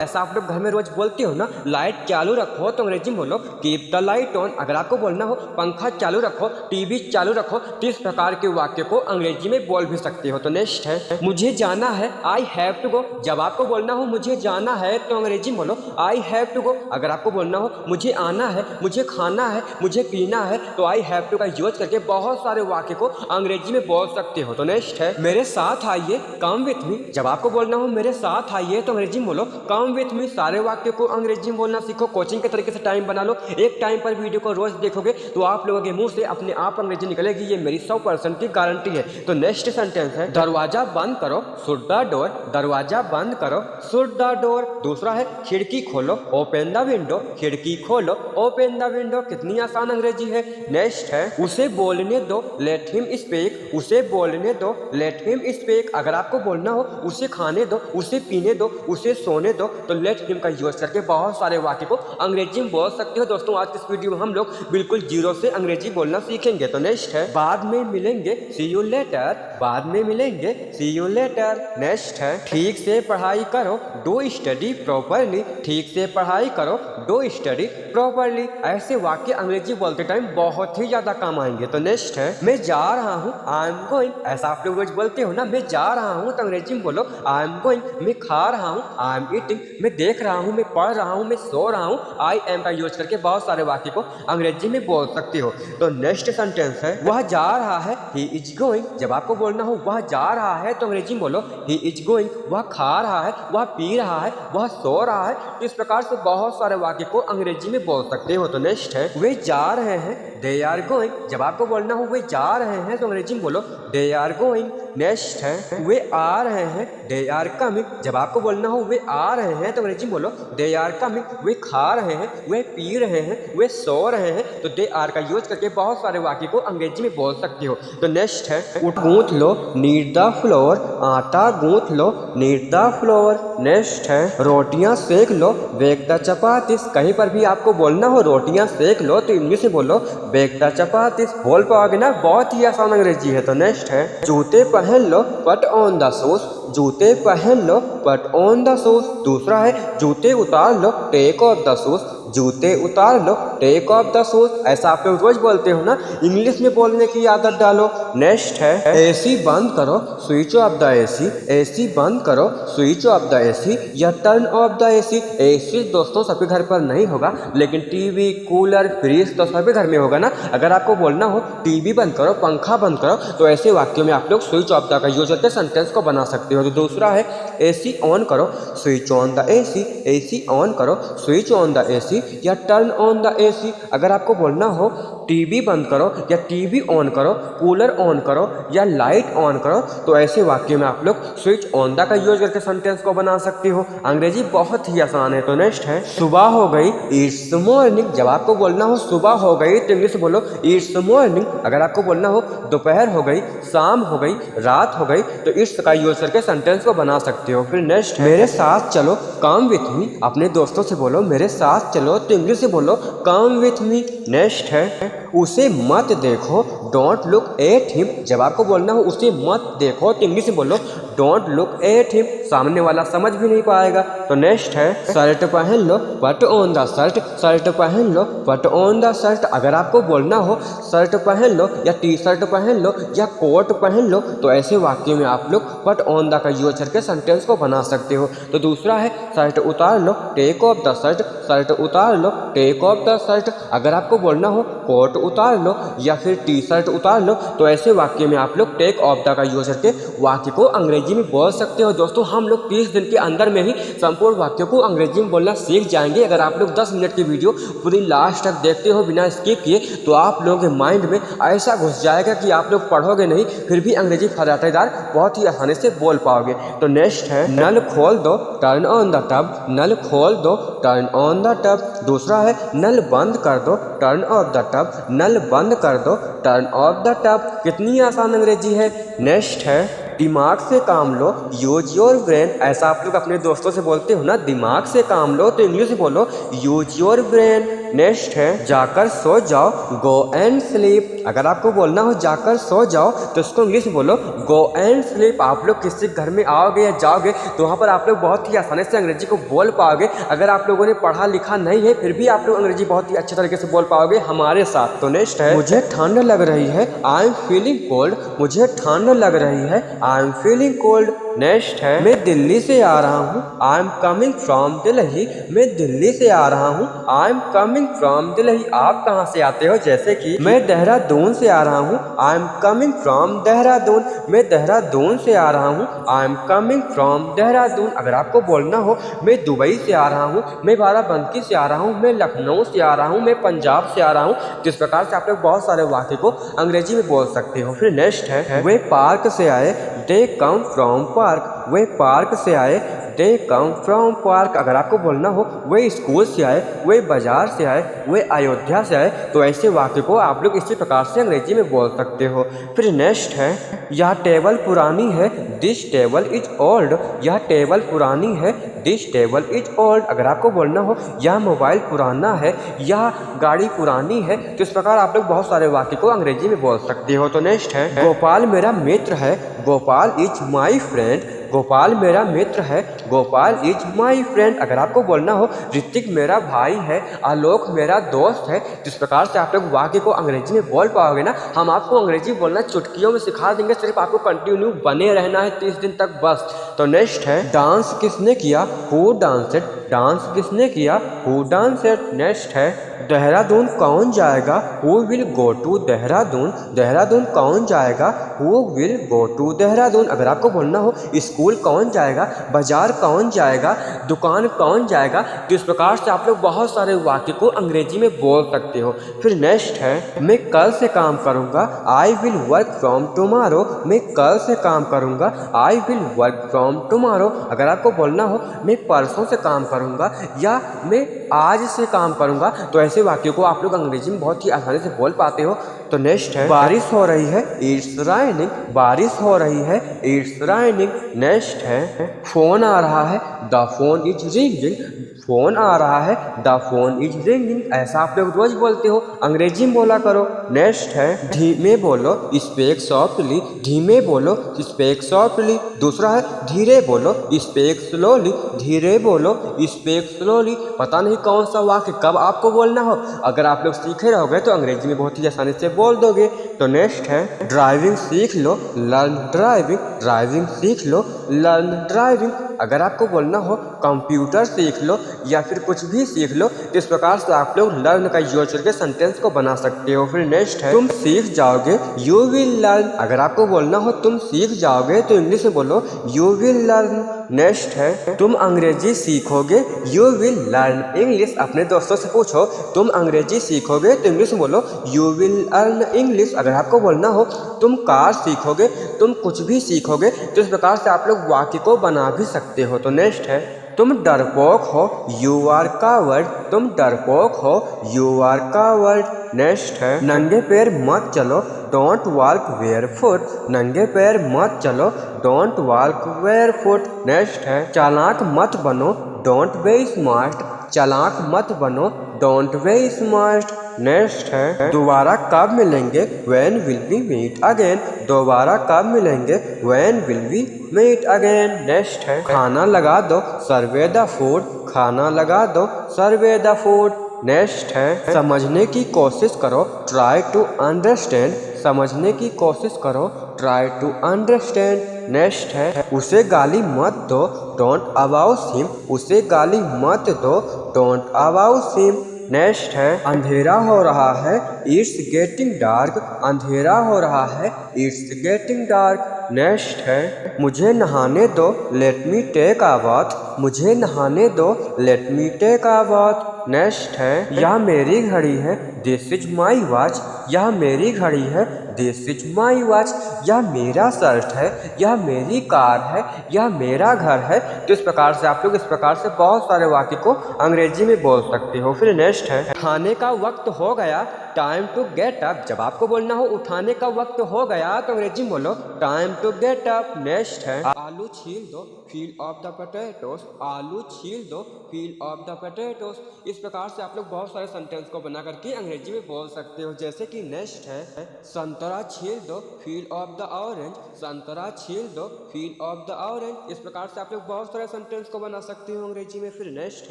ऐसा आप लोग घर में रोज बोलते हो ना, लाइट चालू रखो तो अंग्रेजी में बोलो कीप द लाइट ऑन। अगर आपको बोलना हो पंखा चालू रखो, टीवी चालू रखो, तो इस प्रकार के वाक्य को अंग्रेजी में बोल भी सकते हो। तो नेक्स्ट है मुझे जाना है, आई हैव टू गो। जब आपको बोलना हो मुझे जाना है तो अंग्रेजी में बोलो आई हैव टू गो। अगर आपको बोलना हो मुझे आना है, मुझे खाना है, मुझे पीना है, तो आई हैव टू का यूज करके बहुत सारे वाक्य को अंग्रेजी में बोल सकते हो। तो नेक्स्ट है मेरे साथ आइए, कम विथ मी। जब आपको बोलना हो मेरे साथ आइए तो अंग्रेजी में बोलो कम विथ मी। सारे वाक्य को अंग्रेजी में बोलना सीखो, कोचिंग के तरीके से टाइम बना लो। एक टाइम पर वीडियो को रोज देखोगे तो आप लोगों के मुंह से अपने आप अंग्रेजी निकलेगी, ये मेरी 100% की गारंटी है। तो नेक्स्ट सेंटेंस है दरवाजा बंद करो, शट द डोर। दरवाजा बंद करो, शट द डोर। दूसरा है खिड़की खोलो, ओपन द विंडो। खिड़की खोलो, ओपन द विंडो। कितनी आसान अंग्रेजी है। नेक्स्ट है उसे बोलने दो, लेट हिम स्पीक। उसे बोलने दो, लेट हिम स्पीक। अगर आपको बोलना हो उसे खाने दो, उसे पीने दो, उसे सोने दो, तो लेट हिम का यूज करके बहुत सारे वाक्य को अंग्रेजी में बोल सकते हो। दोस्तों आज इस वीडियो में हम लोग बिल्कुल जीरो से अंग्रेजी बोलना सीखेंगे। तो नेक्स्ट है बाद में मिलेंगे, सी यू लेटर। बाद में मिलेंगे, सी यू लेटर। नेक्स्ट है ठीक से पढ़ाई करो, डू स्टडी प्रॉपरली। ठीक से पढ़ाई करो, डू स्टडी प्रॉपरली। ऐसे वाक्य अंग्रेजी बोलते टाइम बहुत ही ज्यादा काम आएंगे। तो नेक्स्ट है मैं जा रहा हूँ, आई एम गोइंग। ऐसा आप लोग रोज बोलते हो ना, मैं जा रहा हूँ तो अंग्रेजी में बोलो आई एम गोइंग। मैं खा रहा हूँ, आई एम ईटिंग। मैं देख रहा हूँ, मैं पढ़ रहा हूँ, मैं सो रहा हूँ, आई एम का यूज करके बहुत सारे वाक्य को अंग्रेजी में बोल सकते हो। तो नेक्स्ट सेंटेंस है वह जा रहा है, ही इज गोइंग। जब आपको बोलना हो वह जा रहा है तो अंग्रेजी में बोलो ही इज गोइंग। वह खा रहा है, वह पी रहा है, वह सो रहा है। तो इस प्रकार से बहुत सारे वाक्य को अंग्रेजी में बोल सकते हो। तो नेक्स्ट है वे जा रहे हैं, दे आर गोइंग। जब आपको बोलना हो वे जा रहे हैं तो अंग्रेजी में बोलो दे आर गोइंग। नेक्स्ट है वे आ रहे हैं, दे आर कमिंग। जब आपको बोलना हो वे आ रहे हैं तो अंग्रेजी में बोलो दे आर कमिंग। वे खा रहे हैं, वे पी रहे हैं, वे सो रहे हैं, तो दे आर का यूज करके बहुत सारे वाक्य को अंग्रेजी में बोल सकते हो। तो नेक्स्ट है गूंथ लो, नीड द फ्लोर। आटा गूंथ लो, नीड द फ्लोर। नेक्स्ट है रोटियां सेक लो, बेक द चपातीस। कहीं पर भी आपको बोलना हो रोटियां सेक लो तो इंग्लिश में बोलो बेक द चपातीस। बोल पाओगे ना, बहुत ही आसान अंग्रेजी है। तो नेक्स्ट है जूते पहन लो, पट ऑन द शूज। जूते पहन लो, पट ऑन द शूज। दूसरा है जूते उतार लो, टेक ऑफ द शूज। जूते उतार लो, टेक ऑफ द शूज। ऐसा आप लोग रोज बोलते हो ना, इंग्लिश में बोलने की आदत डालो। नेक्स्ट है एसी बंद करो, switch off the AC. AC बंद करो, स्विच ऑफ द एसी या turn off the AC. AC दोस्तों सभी घर पर नहीं होगा, लेकिन टीवी, कूलर, फ्रिज तो सभी घर में होगा ना। अगर आपको बोलना हो टीवी बंद करो, पंखा बंद करो, तो ऐसे वाक्यों में आप लोग स्विच ऑफ द का यूज करके सेंटेंस को बना सकते हो। तो दूसरा है एसी ऑन करो, switch on the AC. AC on करो, स्विच ऑन द एसी या टर्न ऑन द एसी। अगर आपको बोलना हो टीवी बंद करो या टीवी ऑन करो, कूलर ऑन करो या लाइट ऑन करो, तो ऐसे वाक्य में आप लोग स्विच ऑन द का यूज करके सेंटेंस को बना सकते हो। अंग्रेजी बहुत ही आसान है। तो नेक्स्ट है सुबह हो गई, इट्स मॉर्निंग। जब आपको बोलना हो सुबह हो गई तो इंग्लिश में बोलो इट्स मॉर्निंग। अगर आपको बोलना हो दोपहर हो गई, शाम हो गई, रात हो गई, तो इट्स का यूज करके सेंटेंस को बना सकते हो। फिर नेक्स्ट है मेरे साथ चलो, कम विथ मी। अपने दोस्तों से बोलो मेरे साथ चलो तो इंग्लिश में बोलो कम विथ मी। नेक्स्ट है उसे मत देखो, डोंट लुक एट हिम। जब आपको बोलना हो उसे मत देखो तो इंग्लिश में बोलो डोंट लुक एट हिम। सामने वाला समझ भी नहीं पाएगा। तो नेक्स्ट है शर्ट पहन लो, पट ऑन द शर्ट। शर्ट पहन लो, पट ऑन द शर्ट। अगर आपको बोलना हो शर्ट पहन लो या टी शर्ट पहन लो या कोट पहन लो, तो ऐसे वाक्य में आप लोग पट ऑन द का यूज करके सेंटेंस को बना सकते हो। तो दूसरा है शर्ट उतार लो, take off the shirt. Shirt उतार लो, टेक ऑफ द शर्ट। अगर आपको बोलना हो कोट उतार लो या फिर टी शर्ट उतार लो, तो ऐसे वाक्य में आप लोग टेक ऑफ द का यूज करके वाक्य को अंग्रेजी में बोल सकते हो। दोस्तों हम लोग 30 दिन के अंदर में ही संपूर्ण वाक्यों को अंग्रेजी में बोलना सीख जाएंगे। अगर आप लोग 10 मिनट की वीडियो पूरी लास्ट तक देखते हो बिना स्किप किए, तो आप लोगों के माइंड में ऐसा घुस जाएगा कि आप लोग पढ़ोगे नहीं, फिर भी अंग्रेजी फराटेदार बहुत ही आसानी से बोल पाओगे। तो नेक्स्ट है नल खोल दो, टर्न ऑन द टब। नल खोल दो, टर्न ऑन द टब। दूसरा है नल बंद कर दो, टर्न ऑफ द टब। नल बंद कर दो, टर्न ऑफ द टब। कितनी आसान अंग्रेजी है। नेक्स्ट है दिमाग से काम लो, यूज योर ब्रेन। ऐसा आप लोग अपने दोस्तों से बोलते हो ना, दिमाग से काम लो, तो इंग्लिश में बोलो यूज योर ब्रेन। नेक्स्ट है जाकर सो जाओ, गो एंड स्लीप। अगर आपको बोलना हो जाकर सो जाओ तो उसको इंग्लिश में बोलो गो एंड स्लीप। आप लोग किसी घर में आओगे या जाओगे तो वहाँ पर आप लोग बहुत ही आसानी से अंग्रेजी को बोल पाओगे। अगर आप लोगों ने पढ़ा लिखा नहीं है फिर भी आप लोग अंग्रेजी बहुत ही अच्छे तरीके से बोल पाओगे हमारे साथ। तो नेक्स्ट है मुझे ठंड लग रही है, आई एम फीलिंग कोल्ड। मुझे ठंड लग रही है, I am feeling cold. Next है मैं दिल्ली से आ रहा हूँ, I am coming from Delhi. मैं दिल्ली से आ रहा हूँ, I am coming from Delhi. आप कहाँ से आते हो? जैसे कि मैं देहरादून से आ रहा हूँ, I am coming from Dehradun. मैं देहरादून से आ रहा हूँ, I am coming from Dehradun. अगर आपको बोलना हो मैं दुबई से आ रहा हूँ, मैं बाराबंकी से आ रहा हूँ, मैं लखनऊ से आ रहा हूँ, मैं पंजाब से आ रहा हूँ, तो इस प्रकार से आप लोग बहुत सारे वाक्य को अंग्रेजी में बोल सकते हो। फिर नेक्स्ट है वे पार्क से आए, दे कम फ्रॉम पार्क। वे पार्क से आए, दे कम फ्रॉम पार्क। अगर आपको बोलना हो वे स्कूल से आए, वे बाजार से आए, वे अयोध्या से आए, तो ऐसे वाक्य को आप लोग इसी प्रकार से अंग्रेजी में बोल सकते हो। फिर नेक्स्ट है यह टेबल पुरानी है, दिस टेबल इज ओल्ड। यह टेबल पुरानी है, दिस टेबल इज ओल्ड। अगर आपको बोलना हो यह मोबाइल पुराना है, यह गाड़ी पुरानी है, तो इस प्रकार आप लोग बहुत सारे वाक्य को अंग्रेजी में बोल सकते हो। तो नेक्स्ट है गोपाल मेरा मित्र है, Gopal is my friend. Gopal मेरा मित्र है, गोपाल इज माई फ्रेंड। अगर आपको बोलना हो ऋतिक मेरा भाई है, आलोक मेरा दोस्त है, जिस प्रकार से आप लोग वाक्य को अंग्रेजी में बोल पाओगे ना, हम आपको अंग्रेजी बोलना चुटकियों में सिखा देंगे। सिर्फ आपको कंटिन्यू बने रहना है 30 दिन तक बस। तो नेक्स्ट है डांस किसने किया, हु डांसेड। डांस किसने किया, हु डांसेड। नेक्स्ट है देहरादून कौन जाएगा, who will go to Dehradun. Dehradun कौन जाएगा, who will go to Dehradun. अगर आपको बोलना हो स्कूल कौन जाएगा, बाजार कौन जाएगा, दुकान कौन जाएगा, तो इस प्रकार से आप लोग बहुत सारे वाक्य को अंग्रेजी में बोल सकते हो। फिर नेक्स्ट है मैं कल से काम करूँगा, I will work from tomorrow. मैं कल से काम करूँगा, I will work from tomorrow. अगर आपको बोलना हो मैं परसों से काम करूँगा या मैं आज से काम करूँगा, तो ऐसे वाक्यों को आप लोग अंग्रेजी में बहुत ही आसानी से बोल पाते हो। तो नेक्स्ट है बारिश हो रही है, इट्स राइनिंग। बारिश हो रही है, इट्स राइनिंग। नेक्स्ट है फोन आ रहा है, the phone is ringing. Phone आ रहा है, द फोन इज रिंगिंग। ऐसा आप लोग रोज बोलते हो, अंग्रेजी में बोला करो। नेक्स्ट है धीमे बोलो, स्पीक सॉफ्टली। धीमे बोलो, स्पीक सॉफ्टली। दूसरा है धीरे बोलो, स्पीक स्लोली। धीरे बोलो, स्पीक स्लोली। पता नहीं कौन सा वाक्य कब आपको बोलना हो, अगर आप लोग सीखे रहोगे तो अंग्रेजी में बहुत ही आसानी से बोल दोगे। तो नेक्स्ट है ड्राइविंग सीख लो, लर्न ड्राइविंग। ड्राइविंग सीख लो, लर्न ड्राइविंग। अगर आपको बोलना हो कंप्यूटर सीख लो या फिर कुछ भी सीख लो, तो इस प्रकार से आप लोग लर्न का यूज करके सेंटेंस को बना सकते हो। फिर नेक्स्ट है तुम सीख जाओगे, यू विल लर्न। अगर आपको बोलना हो तुम सीख जाओगे तो इंग्लिश में बोलो यू विल लर्न। नेक्स्ट है तुम अंग्रेजी सीखोगे, यू विल लर्न इंग्लिश। अपने दोस्तों से पूछो तुम अंग्रेजी सीखोगे तो इंग्लिश में बोलो यू विल लर्न इंग्लिश। अगर आपको बोलना हो तुम कार सीखोगे, तुम कुछ भी सीखोगे, तो इस प्रकार से आप लोग वाक्य को बना भी सकते हो। तो नेक्स्ट है तुम डरपोक हो, यू आर कावर्ड। तुम डरपोक हो, यू आर कावर्ड। नेक्स्ट है नंगे पैर मत चलो, डोंट वॉक बेयरफुट। नंगे पैर मत चलो, डोंट वॉक बेयरफुट। नेक्स्ट है चालाक मत बनो, डोंट बी स्मार्ट। चालाक मत बनो, डोंट बी स्मार्ट। नेक्स्ट है दोबारा कब मिलेंगे, when will we meet again. दोबारा कब मिलेंगे, when will we meet again. Next है खाना लगा दो, सर्वे द फूड। खाना लगा दो, सर्वे द फूड। नेक्स्ट है समझने की कोशिश करो, ट्राई टू अंडरस्टैंड। समझने की कोशिश करो, ट्राई टू अंडरस्टैंड। नेक्स्ट है उसे गाली मत दो, डोंट अबाउस हिम। उसे गाली मत दो, डोंट अबाउस हिम। नेक्स्ट है अंधेरा हो रहा है, इट्स गेटिंग डार्क। अंधेरा हो रहा है, इट्स गेटिंग डार्क। नेक्स्ट है मुझे नहाने दो, let me take a bath. मुझे नहाने दो, let me take a bath. Next है यह मेरी घड़ी है, दिस इज माई वॉच। यह मेरी घड़ी है, दिस इज माई वॉच। यह मेरा शर्ट है, यह मेरी कार है, यह मेरा घर है। तो इस प्रकार से आप लोग इस प्रकार से बहुत सारे वाक्य को अंग्रेजी में बोल सकते हो। फिर नेक्स्ट है उठाने का वक्त हो गया, टाइम टू गेट अप। जब आपको बोलना हो उठाने का वक्त हो गया तो अंग्रेजी में बोलो time to get up. Next है आलू छील दो, फील ऑफ द पोटैटोस। आलू छील दो, फील ऑफ द पोटैटोस। इस प्रकार से आप लोग बहुत सारे सेंटेंस को बना करके अंग्रेजी में बोल सकते हो। जैसे कि नेक्स्ट है संतरा छील दो, फील ऑफ द ऑरेंज। संतरा छील दो, फील ऑफ द ऑरेंज। इस प्रकार से आप लोग बहुत सारे सेंटेंस को बना सकते हो अंग्रेजी में। फिर नेक्स्ट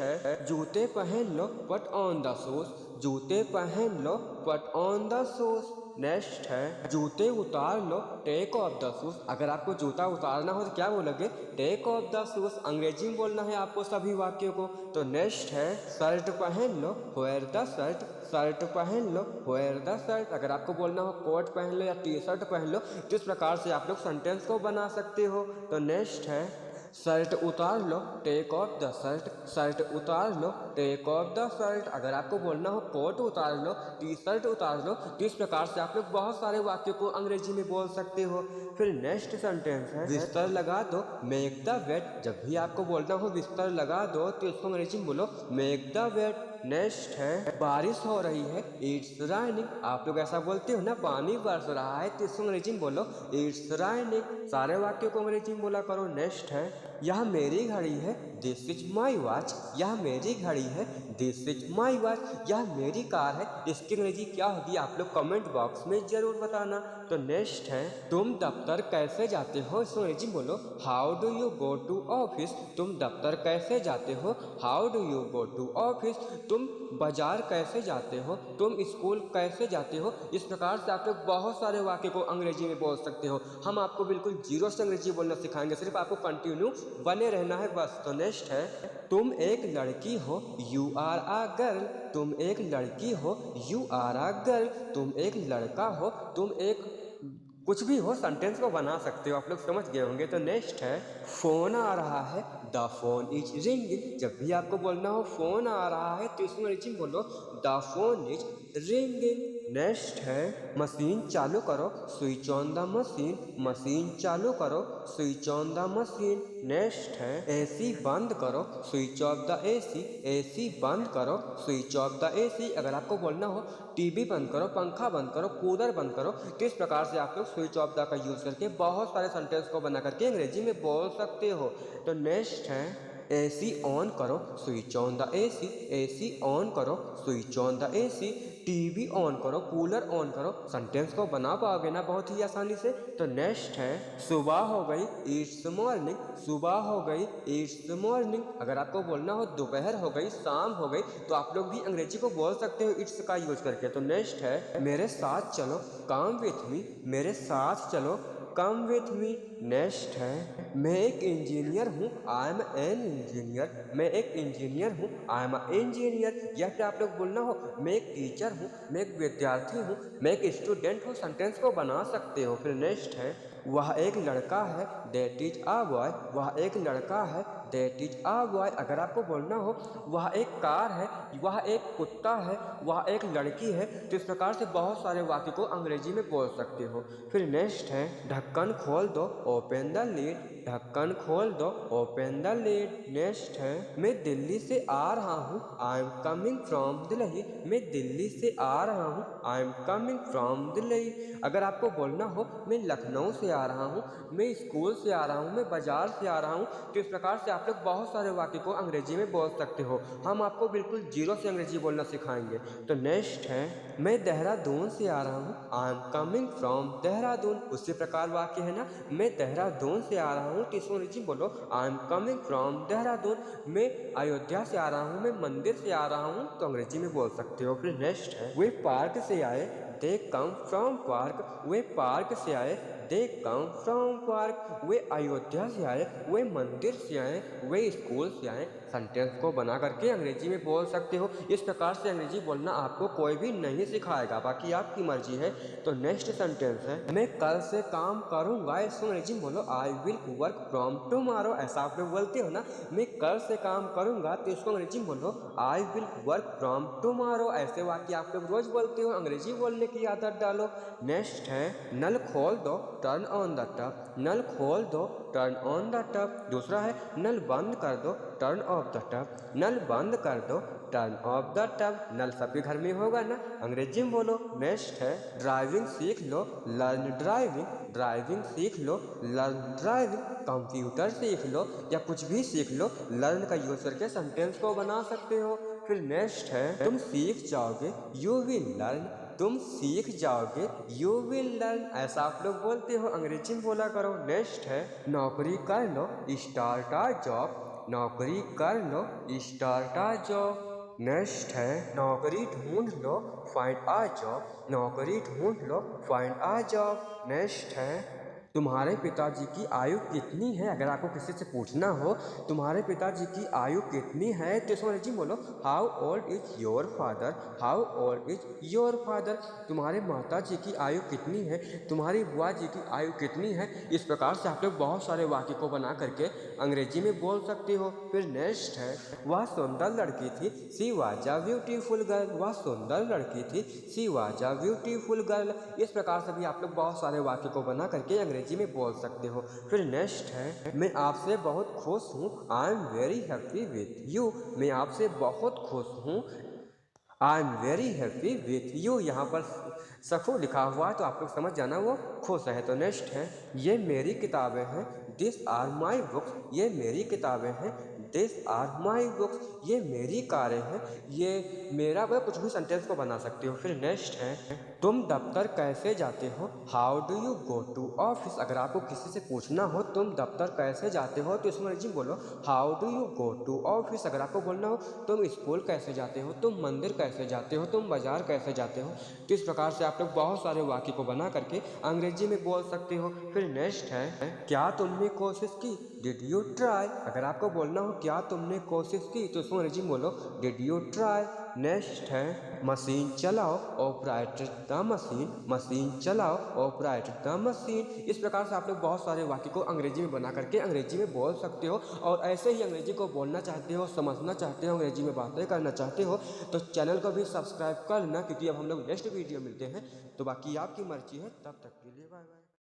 है जूते पहन लो, पट ऑन द शूज। जूते पहन लो, पट ऑन द शूज। नेक्स्ट है जूते उतार लो, टेक ऑफ द शूज। अगर आपको जूता उतारना हो तो क्या बोलोगे? Take off the shoes. अंग्रेजी में बोलना है आपको सभी वाक्यों को। तो नेक्स्ट है शर्ट पहन लो, वेयर द शर्ट। शर्ट पहन लो, वेयर द शर्ट। अगर आपको बोलना हो कोट पहन लो या टी शर्ट पहन लो तो इस प्रकार से आप लोग सेंटेंस को बना सकते हो। तो नेक्स्ट है शर्ट उतार लो, take off the shirt. Shirt उतार लो, टेक ऑफ द शर्ट। अगर आपको बोलना हो कोट उतार लो, टी शर्ट उतार लो तो इस प्रकार से आप लोग बहुत सारे वाक्यों को अंग्रेजी में बोल सकते हो। फिर नेक्स्ट सेंटेंस है बिस्तर लगा दो, मेक द बेड। जब भी आपको बोलना हो बिस्तर लगा दो तो इसको अंग्रेजी में बोलो मेक द बेड। नेक्स्ट है बारिश हो रही है, इट्स राइनिंग। आप लोग ऐसा बोलते हो ना पानी बरस रहा है तो इसको अंग्रेजी में बोलो इट्स राइनिंग। सारे वाक्यों को अंग्रेजी में बोला करो। नेक्स्ट है यह मेरी घड़ी है, दिस इज माई वॉच। यह मेरी घड़ी है, दिस इज माई वॉच। यह मेरी कार है, इसकी अंग्रेजी क्या होगी आप लोग कमेंट बॉक्स में जरूर बताना। तो नेक्स्ट है तुम दफ्तर कैसे जाते हो, इसको अंग्रेजी में बोलो how do you go to office. तुम दफ्तर कैसे जाते हो, how do you go to office. तुम बाजार कैसे जाते हो, तुम स्कूल कैसे जाते हो। इस प्रकार से आप लोग बहुत सारे वाक्य को अंग्रेजी में बोल सकते हो। हम आपको बिल्कुल जीरो से अंग्रेजी बोलना सिखाएंगे, सिर्फ आपको कंटिन्यू बने रहना है बस। तो नेक्स्ट है तुम एक लड़की हो, यू आर अ गर्ल। तुम एक लड़की हो, यू आर अ गर्ल। तुम एक लड़का हो, तुम एक कुछ भी हो सेंटेंस को बना सकते हो। आप लोग समझ गए होंगे। तो नेक्स्ट है फोन आ रहा है, द फोन इज रिंगिंग। जब भी आपको बोलना हो फोन आ रहा है तो इसमें अंग्रेजी में बोलो the phone is ringing. Next है मशीन चालू करो, switch on the machine. Machine चालू करो, switch on the machine. Next है एसी बंद करो, switch off the AC. AC बंद करो, स्विच ऑफ द एसी। अगर आपको बोलना हो टीवी बंद करो, पंखा बंद करो, कूलर बंद करो तो इस प्रकार से आप लोग स्विच ऑफ द का यूज करके बहुत सारे सेंटेंस को बना करके अंग्रेजी में बोल सकते हो। तो नेक्स्ट है एसी ऑन करो, switch on the AC. AC on करो, switch on the AC. TV on करो, कूलर ऑन करो। सेंटेंस को बना पाओगे ना बहुत ही आसानी से। तो नेक्स्ट है सुबह हो गई, इट्स मॉर्निंग। सुबह हो गई, इट्स मॉर्निंग। अगर आपको बोलना हो दोपहर हो गई, शाम हो गई तो आप लोग भी अंग्रेजी को बोल सकते हो इट्स का यूज करके। तो नेक्स्ट है मेरे साथ चलो, कम विथ मी। मेरे साथ चलो, कम विथ मी। नेक्स्ट है मैं एक इंजीनियर हूँ, आई एम एन इंजीनियर। मैं एक इंजीनियर हूँ, आई एम इंजीनियर। या फिर आप लोग बोलना हो मैं एक टीचर हूँ, मैं एक विद्यार्थी हूँ, मैं एक स्टूडेंट हूँ। सेंटेंस को बना सकते हो। फिर नेक्स्ट है वह एक लड़का है, दैट इज अ बॉय। वह एक लड़का है, दैट इज अ बॉय। अगर आपको बोलना हो वह एक कार है, वह एक कुत्ता है, वह एक लड़की है तो इस प्रकार से बहुत सारे वाक्य को अंग्रेजी में बोल सकते हो। फिर नेक्स्ट है ढक्कन खोल दो, ओपन द लिड। ढक्कन खोल दो, ओपन द लिड। नेक्स्ट है मैं दिल्ली से आ रहा हूँ, I am coming from Delhi. मैं दिल्ली से आ रहा हूँ, I am coming from Delhi. अगर आपको बोलना हो मैं लखनऊ से आ रहा हूँ, मैं स्कूल से आ रहा हूँ, मैं बाजार से आ रहा हूँ तो इस प्रकार से आप लोग बहुत सारे वाक्य को अंग्रेजी में बोल सकते हो। हम आपको बिल्कुल जीरो से अंग्रेजी बोलना सिखाएंगे। तो नेक्स्ट है मैं देहरादून से आ रहा हूँ, I am coming from Dehradun. उसी प्रकार वाक्य है ना मैं देहरादून से आ रहा हूँ तो इसको अंग्रेजी बोलो I am coming from Dehradun. मैं अयोध्या से आ रहा हूँ, मैं मंदिर से आ रहा हूँ तो अंग्रेजी में बोल सकते हो। फिर नेक्स्ट है वे पार्क से आए, दे कम फ्रॉम पार्क। वे पार्क से आए, दे कम फ्रॉम पार्क। वे अयोध्या से आए, वे मंदिर से आए, वे स्कूल से आए। सेंटेंस को बना करके अंग्रेजी में बोल सकते हो। इस प्रकार से अंग्रेजी बोलना आपको कोई भी नहीं सिखाएगा, बाकी आपकी मर्जी है। तो नेक्स्ट सेंटेंस है मैं कल से काम करूंगा, इसको अंग्रेजी में बोलो I will work from tomorrow. ऐसा आप लोग बोलते हो ना मैं कल से काम करूंगा तो इसको अंग्रेजी में बोलो I will work from tomorrow. ऐसे वाक्य आप लोग रोज बोलते हो, अंग्रेजी बोलने की आदत डालो। नेक्स्ट है नल खोल दो, टर्न ऑन द टैप। नल खोल दो, टर्न ऑन द टैप। दूसरा है नल बंद कर दो, टर्न ऑफ द टैप। नल बंद कर दो, टर्न ऑफ द टैप। नल सभी घर में होगा ना, अंग्रेजी में बोलो। नेक्स्ट है ड्राइविंग सीख लो, लर्न ड्राइविंग। ड्राइविंग सीख लो, लर्न ड्राइविंग। कंप्यूटर सीख लो या कुछ भी सीख लो, लर्न का यूज करके सेंटेंस को बना सकते हो। फिर नेक्स्ट है तुम सीख जाओगे, यू विल लर्न। तुम सीख जाओगे, यू विल लर्न, ऐसा आप लोग बोलते हो, अंग्रेजी में बोला करो। नेक्स्ट है नौकरी कर लो, स्टार्ट अ जॉब। नौकरी कर लो, स्टार्ट अ जॉब। नेक्स्ट है नौकरी ढूंढ लो, फाइंड अ जॉब। नौकरी ढूंढ लो, फाइंड अ जॉब। नेक्स्ट है तुम्हारे पिताजी की आयु कितनी है। अगर आपको किसी से पूछना हो तुम्हारे पिताजी की आयु कितनी है तो इसमें अंग्रेजी बोलो how old is your father. How old is your father. तुम्हारे माता जी की आयु कितनी है, तुम्हारी बुआ जी की आयु कितनी है। इस प्रकार से आप लोग बहुत सारे वाक्य को बना करके अंग्रेजी में बोल सकते हो। फिर नेक्स्ट है वह सुंदर लड़की थी, she was a beautiful girl. वह सुंदर लड़की थी, she was a beautiful girl. इस प्रकार से भी आप लोग बहुत सारे वाक्य को बना करके अंग्रेजी में बोल सकते हो। फिर नेक्स्ट है मैं आपसे बहुत खुश हूँ, I am very happy with you. मैं आपसे बहुत खुश हूँ, I am very happy with you. यहाँ पर सखू लिखा हुआ है तो आप लोग समझ जाना वो खुश है। तो नेक्स्ट है ये मेरी किताबें हैं, दिस आर माई बुक्स। ये मेरी किताबें हैं, दिस आर माई बुक्स। ये मेरी कारें हैं, ये मेरा, मतलब कुछ भी सेंटेंस को बना सकते हो। फिर नेक्स्ट है तुम दफ्तर कैसे जाते हो, how do you go to office. अगर आपको किसी से पूछना हो तुम दफ्तर कैसे जाते हो तो इसमें अंग्रेजी में बोलो how do you go to office. अगर आपको बोलना हो तुम स्कूल कैसे जाते हो, तुम मंदिर कैसे जाते हो, तुम बाजार कैसे जाते हो। तो इस प्रकार से आप लोग बहुत सारे वाक्य को बना करके अंग्रेजी में बोल सकते हो। फिर नेक्स्ट है क्या तुमने कोशिश की, डिड यू ट्राई। अगर आपको बोलना हो क्या तुमने कोशिश की तो इसमें अंग्रेजी में बोलो डिड यू ट्राई। नेक्स्ट है मशीन चलाओ, ऑपरेट द मशीन। मशीन चलाओ, ऑपरेट द मशीन। इस प्रकार से आप लोग बहुत सारे वाक्य को अंग्रेजी में बना करके अंग्रेजी में बोल सकते हो। और ऐसे ही अंग्रेजी को बोलना चाहते हो, समझना चाहते हो, अंग्रेजी में बातें करना चाहते हो तो चैनल को भी सब्सक्राइब कर लेना, क्योंकि अब हम लोग नेक्स्ट वीडियो मिलते हैं। तो बाकी आपकी मर्जी है, तब तक के लिए बाय बाय।